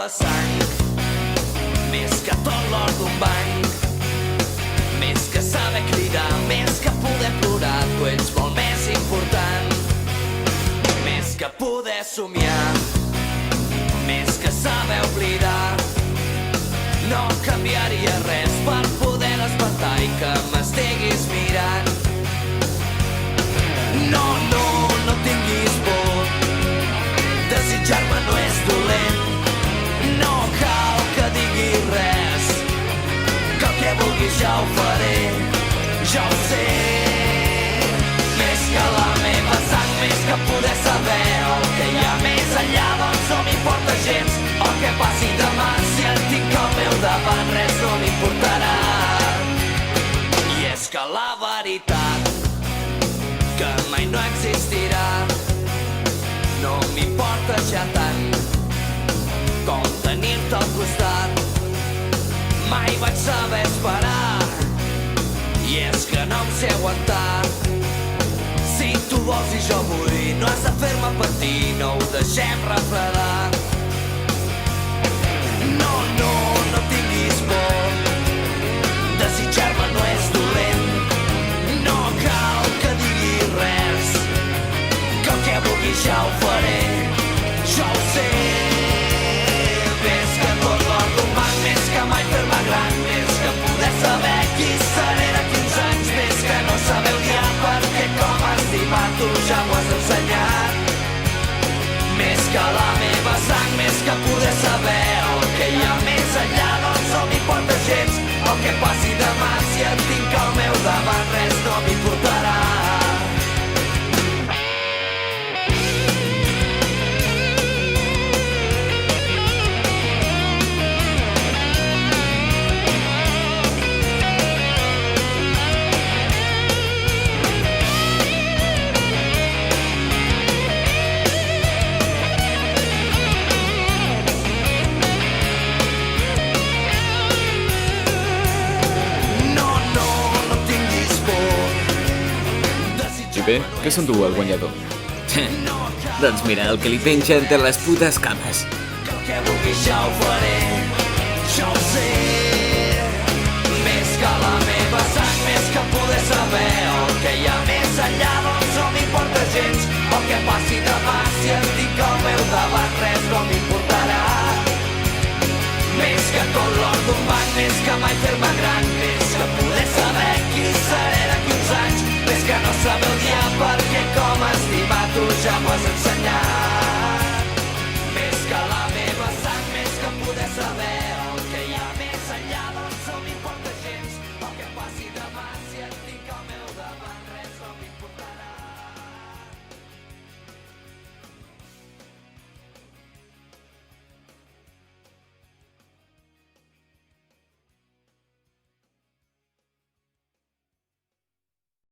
meva sang, més que tot l'or d'un banc, més que saber cridar, més que poder plorar, tu ets molt més important, més que poder somiar, més que saber oblidar. No canviaria res per poder despertar i que m'estiguis mirant. No, no, no tinguis por, desitjar-me no és dolent. No cal que diguis res, que el que vulguis ja ho faré. Ja ho sé, més que la meva sang, més que poder saber el que hi ha més enllà, doncs no m'importa gens el que passi demà. Si et tinc al meu davant res no m'importarà. I és que la veritat que mai no existirà no m'importa ja tant com tenir-te al costat. Mai vaig saber esperar i és que no em sé aguantar. Si tu vols i jo vull, no has de fer-me patir, no ho deixem refredar. No, no, no tinguis por, desitjar-me no és dolent. No cal que diguis res, que el que vulguis ja ho faré. Ja ho sé, més que tot l'or d'un banc, més que mai fer-me gran, més que poder saber qui seré d'aquí uns anys, més que no saber odiar perquè com estimar tu ja m'ho has ensenyat. Més que la meva sang, més que poder saber el que hi ha més enllà, doncs no m'importa gens el que passi demà. Si et tinc al meu davant res no m'importarà. Bé, què s'endú el guanyador? Doncs mira, el que li penja entre les putes cames. Que el que vulguis ja ho faré, ja ho sé. Més que la meva sang, més que poder saber el que hi ha més enllà, doncs no m'importa gens el que passi demà. Si et dic al meu davant res no m'importarà. Més que tot l'or d'un banc, més que mai fer-me gran, més que poder saber qui seré d'aquí uns anys, més que no saber odiar perquè com estimar tu ja m'ho has ensenyat.